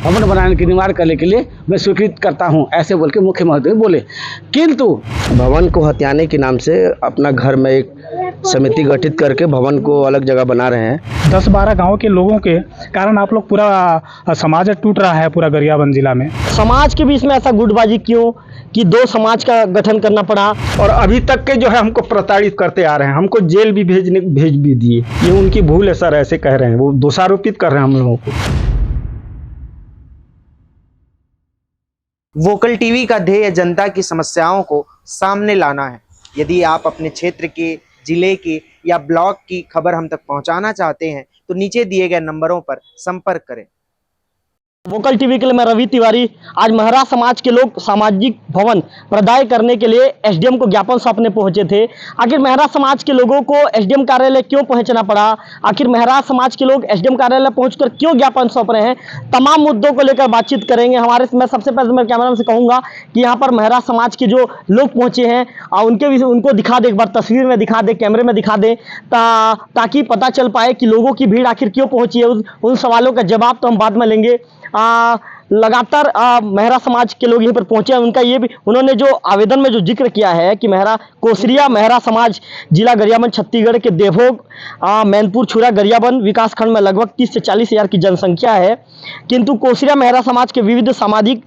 भवन बनाने की निर्माण करने के लिए मैं स्वीकृत करता हूं, ऐसे बोल के मुख्यमंत्री बोले। किंतु भवन को हथियाने के नाम से अपना घर में एक समिति गठित करके भवन को अलग जगह बना रहे हैं। 10-12 गांव के लोगों के कारण आप लोग पूरा समाज टूट रहा है पूरा गरियाबंद जिला में। समाज के बीच में ऐसा गुटबाजी क्यों कि 2 समाज का गठन करना पड़ा? और अभी तक के जो है हमको प्रताड़ित करते आ रहे हैं, हमको जेल भी भेज भी दिए। ये उनकी भूल है सर, ऐसे कह रहे हैं, वो दोषारोपित कर रहे हैं हम लोगों को। वोकल टीवी का ध्येय जनता की समस्याओं को सामने लाना है। यदि आप अपने क्षेत्र के, जिले के या ब्लॉक की खबर हम तक पहुंचाना चाहते हैं तो नीचे दिए गए नंबरों पर संपर्क करें। वोकल टीवी के लिए मैं रवि तिवारी। आज महरा समाज के लोग सामाजिक भवन प्रदाय करने के लिए एसडीएम को ज्ञापन सौंपने पहुंचे थे। आखिर महरा समाज के लोगों को एसडीएम कार्यालय क्यों पहुंचना पड़ा? आखिर महरा समाज के लोग एसडीएम कार्यालय पहुंचकर क्यों ज्ञापन सौंप रहे हैं? तमाम मुद्दों को लेकर बातचीत करेंगे। मैं सबसे पहले मैं कैमरामैन से कहूंगा कि यहाँ पर महरा समाज के जो लोग पहुंचे हैं उनको दिखा दे, एक बार तस्वीर में दिखा दे, कैमरे में दिखा दे, ताकि पता चल पाए कि लोगों की भीड़ आखिर क्यों पहुंची है। उन सवालों का जवाब तो हम बाद में लेंगे। लगातार महरा समाज के लोग यहीं पर पहुंचे हैं। उन्होंने जो आवेदन में जो जिक्र किया है कि कोसरिया महरा समाज जिला गरियाबंद छत्तीसगढ़ के देवभोग मैनपुर छुरा गरियाबंद विकास खंड में लगभग 30 से 40 हज़ार की जनसंख्या है, किंतु कोसरिया महरा समाज के विविध सामाजिक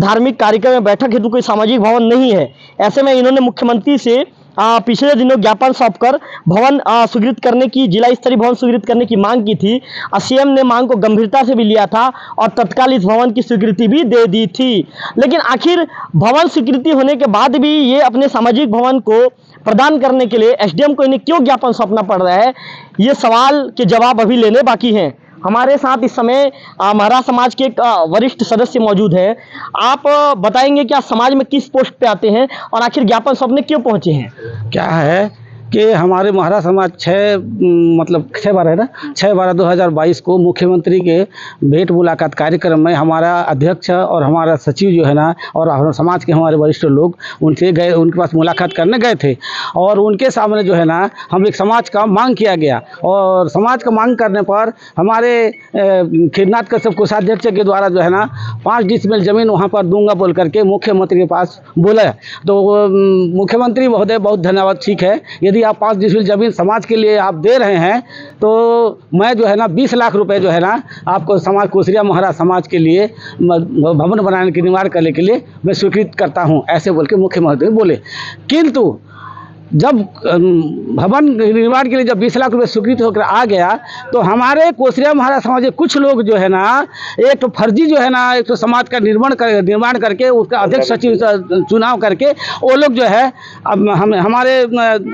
धार्मिक कार्यक्रम में बैठक हेतु कोई सामाजिक भवन नहीं है। ऐसे में इन्होंने मुख्यमंत्री से पिछले दिनों ज्ञापन सौंपकर भवन स्वीकृत करने की, जिला स्तरीय भवन स्वीकृत करने की मांग की थी। सीएम ने मांग को गंभीरता से भी लिया था और तत्काल इस भवन की स्वीकृति भी दे दी थी। लेकिन आखिर भवन स्वीकृति होने के बाद भी ये अपने सामाजिक भवन को प्रदान करने के लिए एसडीएम को इन्हें क्यों ज्ञापन सौंपना पड़ रहा है, ये सवाल के जवाब अभी लेने बाकी हैं। हमारे साथ इस समय महरा समाज के एक वरिष्ठ सदस्य मौजूद हैं। आप बताएंगे कि आप समाज में किस पोस्ट पे आते हैं और आखिर ज्ञापन सौंपने क्यों पहुंचे हैं? क्या है कि हमारे महरा समाज 6/12/2022 को मुख्यमंत्री के भेंट मुलाकात कार्यक्रम में हमारा अध्यक्ष और हमारा सचिव जो है ना, और समाज के हमारे वरिष्ठ लोग उनसे गए, उनके पास मुलाकात करने गए थे। और उनके सामने जो है ना हम एक समाज का मांग किया गया, और समाज का मांग करने पर हमारे खीरनाथ कश्यप कोषाध्यक्ष के द्वारा जो है ना 5 डिसमिल ज़मीन वहाँ पर दूंगा बोल करके मुख्यमंत्री के पास बोला। तो मुख्यमंत्री महोदय बहुत धन्यवाद, ठीक है, यदि आप 5 डिसमिल ज़मीन समाज के लिए आप दे रहे हैं तो मैं जो है ना 20 लाख रुपए जो है ना आपको समाज कोसरिया महरा समाज के लिए भवन बनाने की निर्माण करने के लिए मैं स्वीकृत करता हूं, ऐसे बोल के मुख्यमंत्री बोले। किंतु जब भवन निर्माण के लिए जब 20 लाख रुपए स्वीकृत होकर आ गया तो हमारे कोसरिया महरा समाज के कुछ लोग जो है ना एक तो फर्जी जो है ना एक तो समाज का निर्माण करके उसका अध्यक्ष सचिव चुनाव करके वो लोग जो है अब हमारे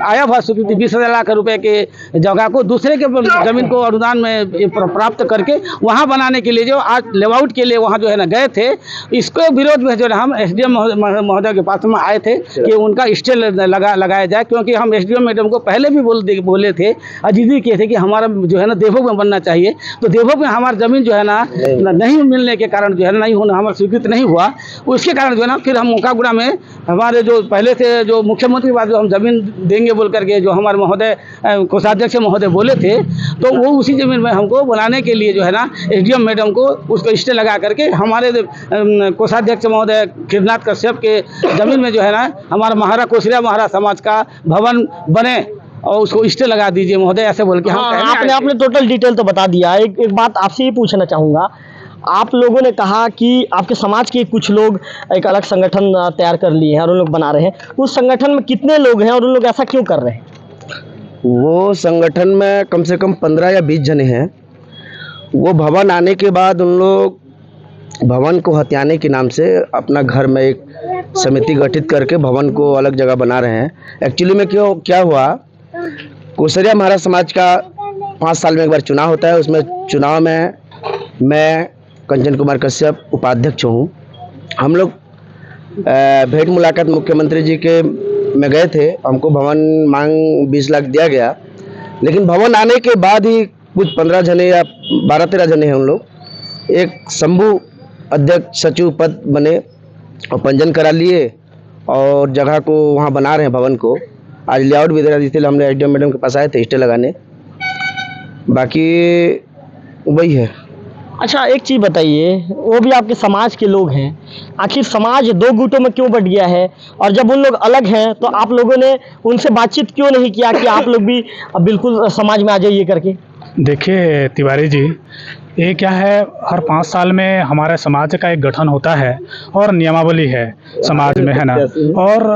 आया हुआ स्वीकृति 20 लाख रुपए के जगह को दूसरे के जमीन को अनुदान में प्राप्त करके वहाँ बनाने के लिए जो आज लेआउट के लिए वहाँ जो है ना गए थे, इसके विरोध में जो है हम एसडीएम महोदय के पास में आए थे कि उनका स्टे लगाया जाए, क्योंकि हम एसडीएम मैडम को पहले भी बोले थे, जिद्दी किए थे कि हमारा जो है ना देवभोग में बनना चाहिए। तो देवभोग में हमारी ज़मीन जो है ना नहीं मिलने के कारण जो है ना नहीं होना, हमारा स्वीकृत नहीं हुआ, उसके कारण जो है ना फिर हम मोकागुड़ा में हमारे जो पहले से जो मुख्यमंत्री बाद जो हम ज़मीन देंगे बोल करके जो हमारे महोदय कोषाध्यक्ष महोदय बोले थे, तो वो उसी ज़मीन में हमको बनाने के लिए जो है ना एसडीएम मैडम को उसको स्टे लगा करके हमारे कोषाध्यक्ष महोदय खीरनाथ कश्यप के ज़मीन में जो है ना हमारा महरा कोसरिया महरा समाज का भवन बने और उसको स्टे लगा दीजिए महोदय, ऐसे बोल के हम आपने टोटल डिटेल तो बता दिया। एक बात आपसे ही पूछना चाहूँगा, आप लोगों ने कहा कि आपके समाज के कुछ लोग एक अलग संगठन तैयार कर लिए हैं और उन लोग बना रहे हैं, उस संगठन में कितने लोग हैं और उन लोग ऐसा क्यों कर रहे हैं? वो संगठन में कम से कम 15 या 20 जने हैं। वो भवन आने के बाद उन लोग भवन को हथियाने के नाम से अपना घर में एक समिति गठित करके भवन को अलग जगह बना रहे हैं। एक्चुअली में क्या हुआ, कोसरिया महरा समाज का 5 साल में एक बार चुनाव होता है। उसमें चुनाव में मैं कंचन कुमार कश्यप उपाध्यक्ष हूँ। हम लोग भेंट मुलाकात मुख्यमंत्री जी के में गए थे, हमको भवन मांग 20 लाख दिया गया, लेकिन भवन आने के बाद ही कुछ 15 जने या 12-13 जने हैं उन लोग एक शंभू अध्यक्ष सचिव पद बने और पंजीयन करा लिए और जगह को वहाँ बना रहे हैं भवन को। आज लेआउट भी दे रहा, इसलिए हमने एसडीएम मैडम के पास आए थे स्टे लगाने। बाकी वही है। अच्छा, एक चीज बताइए, वो भी आपके समाज के लोग हैं, आखिर समाज दो गुटों में क्यों बट गया है? और जब उन लोग अलग हैं तो आप लोगों ने उनसे बातचीत क्यों नहीं किया कि आप लोग भी बिल्कुल समाज में आ जाइए करके? देखिए तिवारी जी, ये क्या है, हर 5 साल में हमारे समाज का एक गठन होता है और नियमावली है समाज में, है ना। और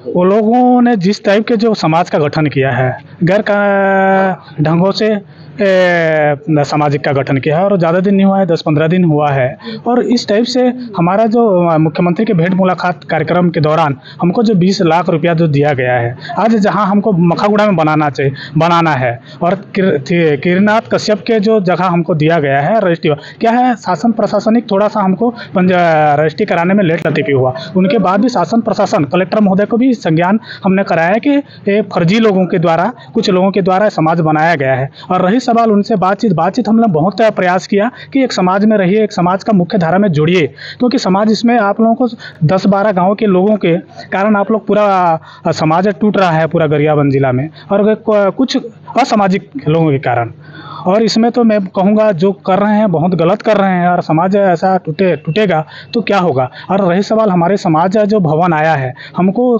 वो लोगों ने जिस टाइप के जो समाज का गठन किया है, गैर का ढंगों से सामाजिक का गठन किया है, और ज़्यादा दिन नहीं हुआ है, 10-15 दिन हुआ है। और इस टाइप से हमारा जो मुख्यमंत्री के भेंट मुलाकात कार्यक्रम के दौरान हमको जो 20 लाख रुपया जो दिया गया है, आज जहां हमको मखागुड़ा में बनाना है, और किरनाथ कश्यप के जो जगह हमको दिया गया है रजिस्ट्री, क्या है, शासन प्रशासनिक थोड़ा सा हमको रजिस्ट्री कराने में लेट लतीफ़ी हुआ। उनके बाद भी शासन प्रशासन कलेक्टर महोदय को भी संज्ञान हमने कराया कि ये फर्जी लोगों के द्वारा, कुछ लोगों के द्वारा समाज बनाया गया है। और रही सवाल उनसे बातचीत हमने बहुत प्रयास किया कि एक समाज में रहिए, एक समाज का मुख्य धारा में जुड़िए, क्योंकि समाज इसमें आप लोगों को 10-12 गाँव के लोगों के कारण आप लोग पूरा समाज टूट रहा है पूरा गरियाबंद जिला में, और कुछ असामाजिक लोगों के कारण। और इसमें तो मैं कहूँगा जो कर रहे हैं बहुत गलत कर रहे हैं, और समाज ऐसा टूटेगा तो क्या होगा। और रही सवाल हमारे समाज जो भवन आया है, हमको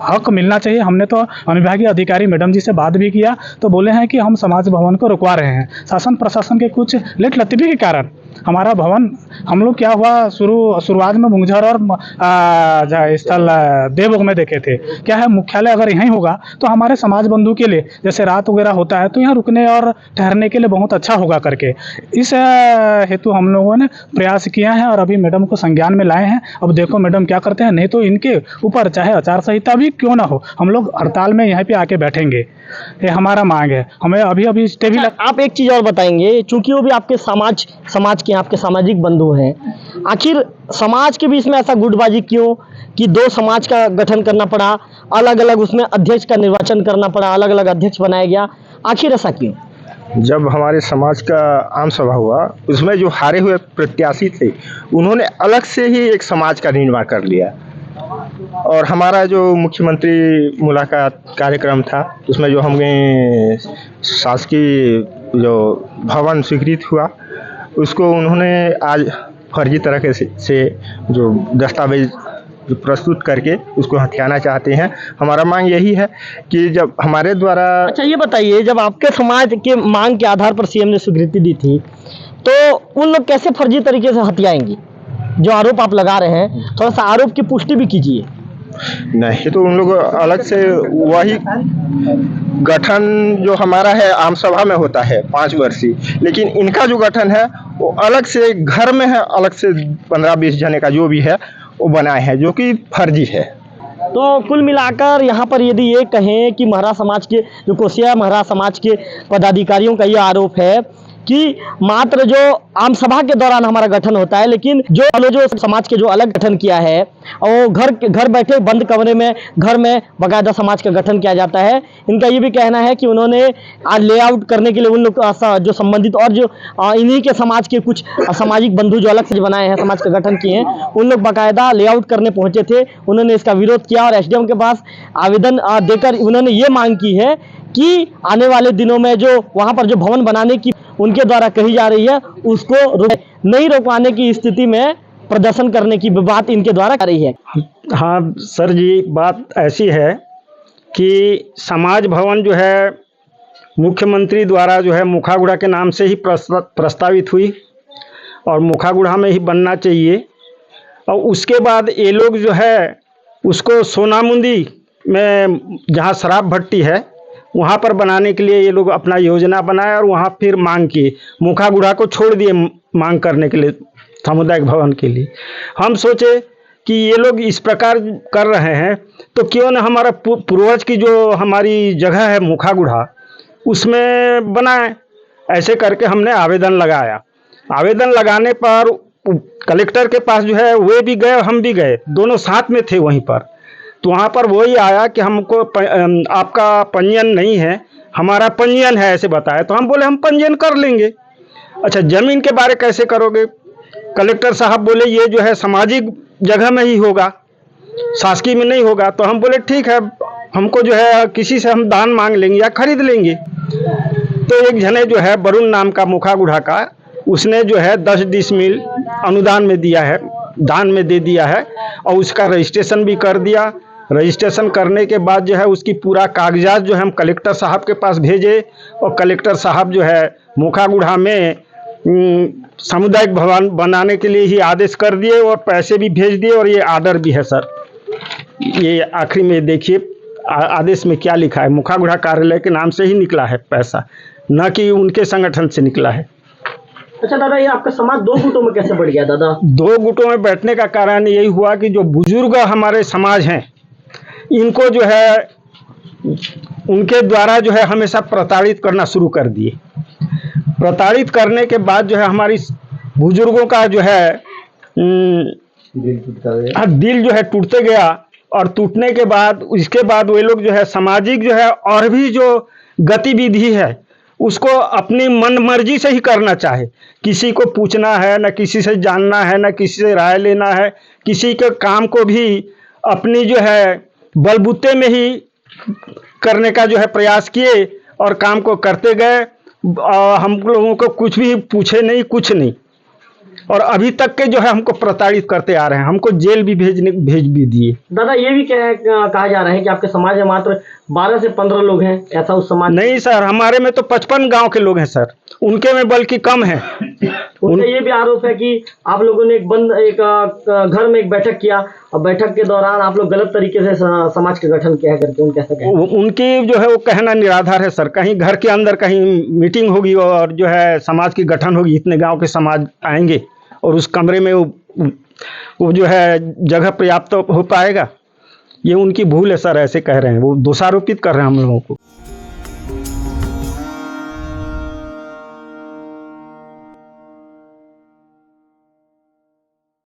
हक मिलना चाहिए। हमने तो अनुविभागीय अधिकारी मैडम जी से बात भी किया, तो बोले हैं कि हम समाज भवन को रुकवा रहे हैं। शासन प्रशासन के कुछ लेट लतीफ़ी के कारण हमारा भवन, हम लोग क्या हुआ, शुरुआत में मुंगझर और स्थल देवभोग में देखे थे। क्या है, मुख्यालय अगर यहीं होगा तो हमारे समाज बंधु के लिए, जैसे रात वगैरह होता है तो यहाँ रुकने और ठहरने के लिए बहुत अच्छा होगा करके, इस हेतु हम लोगों ने प्रयास किया है और अभी मैडम को संज्ञान में लाए हैं। अब देखो मैडम क्या करते हैं, नहीं तो इनके ऊपर चाहे आचार संहिता भी क्यों ना हो, हम लोग हड़ताल में यहाँ पे आके बैठेंगे, ये हमारा मांग है। हमें अभी स्टे भी आप एक चीज और बताएंगे, चूंकि वो भी आपके समाज के आपके सामाजिक बंधु हैं, आखिर समाज के बीच में ऐसा गुटबाजी क्यों कि दो समाज का गठन करना पड़ा, अलग अलग उसमें अध्यक्ष का निर्वाचन करना पड़ा, अलग अलग अध्यक्ष बनाया गया, आखिर ऐसा क्यों? जब हमारे समाज का आम सभा हुआ, उसमें जो हारे हुए प्रत्याशी थे उन्होंने अलग से ही एक समाज का निर्माण कर लिया। और हमारा जो मुख्यमंत्री मुलाकात कार्यक्रम था, उसमें जो हमें शासकीय जो भवन स्वीकृत हुआ, उसको उन्होंने आज फर्जी तरीके से जो दस्तावेज प्रस्तुत करके उसको हथियाना चाहते हैं। हमारा मांग यही है कि जब हमारे द्वारा, अच्छा ये बताइए, जब आपके समाज के मांग के आधार पर सीएम ने स्वीकृति दी थी, तो उन लोग कैसे फर्जी तरीके से हथियाएंगे? जो आरोप आप लगा रहे हैं, थोड़ा सा आरोप की पुष्टि भी कीजिए। नहीं तो उन लोग अलग से वही गठन जो हमारा है आम सभा में होता है 5 वर्षीय, लेकिन इनका जो गठन है वो अलग से घर में है, अलग से 15-20 जने का जो भी है वो बनाए हैं, जो कि फर्जी है। तो कुल मिलाकर यहाँ पर यदि ये कहें कि महरा समाज के जो कोसिया महरा समाज के पदाधिकारियों का ये आरोप है कि मात्र जो आम सभा के दौरान हमारा गठन होता है, लेकिन जो समाज के जो अलग गठन किया है और घर बैठे बंद कमरे में घर में बाकायदा समाज का गठन किया जाता है। इनका ये भी कहना है कि उन्होंने आज लेआउट करने के लिए उन लोग जो संबंधित और जो इन्हीं के समाज के कुछ सामाजिक बंधु जो अलग से बनाए हैं, समाज का गठन किए हैं, उन लोग बाकायदा लेआउट करने पहुंचे थे। उन्होंने इसका विरोध किया और एसडीएम के पास आवेदन देकर उन्होंने ये मांग की है कि आने वाले दिनों में जो वहाँ पर जो भवन बनाने की उनके द्वारा कही जा रही है, उसको नहीं रोकवाने की स्थिति में प्रदर्शन करने की बात इनके द्वारा कर रही है। हाँ सर जी, बात ऐसी है कि समाज भवन जो है मुख्यमंत्री द्वारा जो है मुखागुड़ा के नाम से ही प्रस्तावित हुई और मुखागुड़ा में ही बनना चाहिए। और उसके बाद ये लोग जो है उसको सोनामुंदी में, जहाँ शराब भट्टी है, वहाँ पर बनाने के लिए ये लोग अपना योजना बनाए और वहाँ फिर मांग की मुखागुड़ा को छोड़ दिए मांग करने के लिए सामुदायिक भवन के लिए। हम सोचे कि ये लोग इस प्रकार कर रहे हैं तो क्यों न हमारा पूर्वज की जो हमारी जगह है मुखागुड़ा, उसमें बनाए। ऐसे करके हमने आवेदन लगाया। आवेदन लगाने पर कलेक्टर के पास जो है वे भी गए, हम भी गए, दोनों साथ में थे वहीं पर। तो वहाँ पर वही आया कि हमको आपका पंजीयन नहीं है, हमारा पंजीयन है, ऐसे बताया। तो हम बोले हम पंजीयन कर लेंगे। अच्छा, ज़मीन के बारे कैसे करोगे? कलेक्टर साहब बोले ये जो है सामाजिक जगह में ही होगा, शासकीय में नहीं होगा। तो हम बोले ठीक है, हमको जो है किसी से हम दान मांग लेंगे या खरीद लेंगे। तो एक जने जो है वरुण नाम का मुखागुड़ा का उसने जो है 10 डिसमिल अनुदान में दिया है, दान में दे दिया है और उसका रजिस्ट्रेशन भी कर दिया। रजिस्ट्रेशन करने के बाद जो है उसकी पूरा कागजात जो है हम कलेक्टर साहब के पास भेजे और कलेक्टर साहब जो है मोखागुड़ा में सामुदायिक भवन बनाने के लिए ही आदेश कर दिए और पैसे भी भेज दिए और ये आर्डर भी है सर। ये आखिरी में देखिए आदेश में क्या लिखा है, मोखागुड़ा कार्यालय के नाम से ही निकला है पैसा, न कि उनके संगठन से निकला है। अच्छा दादा, ये आपका समाज 2 गुटों में कैसे बढ़ गया दादा? 2 गुटों में बैठने का कारण यही हुआ कि जो बुजुर्ग हमारे समाज हैं इनको जो है उनके द्वारा जो है हमेशा प्रताड़ित करना शुरू कर दिए। प्रताड़ित करने के बाद जो है हमारी बुजुर्गों का जो है दिल जो है टूटते गया और टूटने के बाद इसके बाद वे लोग जो है सामाजिक जो है और भी जो गतिविधि है उसको अपनी मन मर्जी से ही करना चाहे, किसी को पूछना है न किसी से जानना है न किसी से राय लेना है, किसी के काम को भी अपनी जो है बलबूते में ही करने का जो है प्रयास किए और काम को करते गए। हम लोगों को कुछ भी पूछे नहीं, कुछ नहीं, और अभी तक के जो है हमको प्रताड़ित करते आ रहे हैं, हमको जेल भी भेज भी दिए। दादा ये भी कहा जा रहा है कि आपके समाज में मात्र 12 से 15 लोग हैं, ऐसा उस समाज? नहीं सर, हमारे में तो 55 गांव के लोग हैं सर, उनके में बल्कि कम है। उनका ये भी आरोप है कि आप लोगों ने एक घर में एक बैठक किया और बैठक के दौरान आप लोग गलत तरीके से समाज का गठन किया करके उनके ऐसा उनकी जो है वो कहना निराधार है सर। कहीं घर के अंदर कहीं मीटिंग होगी और जो है समाज की गठन होगी, इतने गांव के समाज आएंगे और उस कमरे में वो जो है जगह पर्याप्त हो पाएगा? ये उनकी भूल है सर, ऐसे कह रहे हैं, वो दोषारोपित कर रहे हैं हम लोगों को।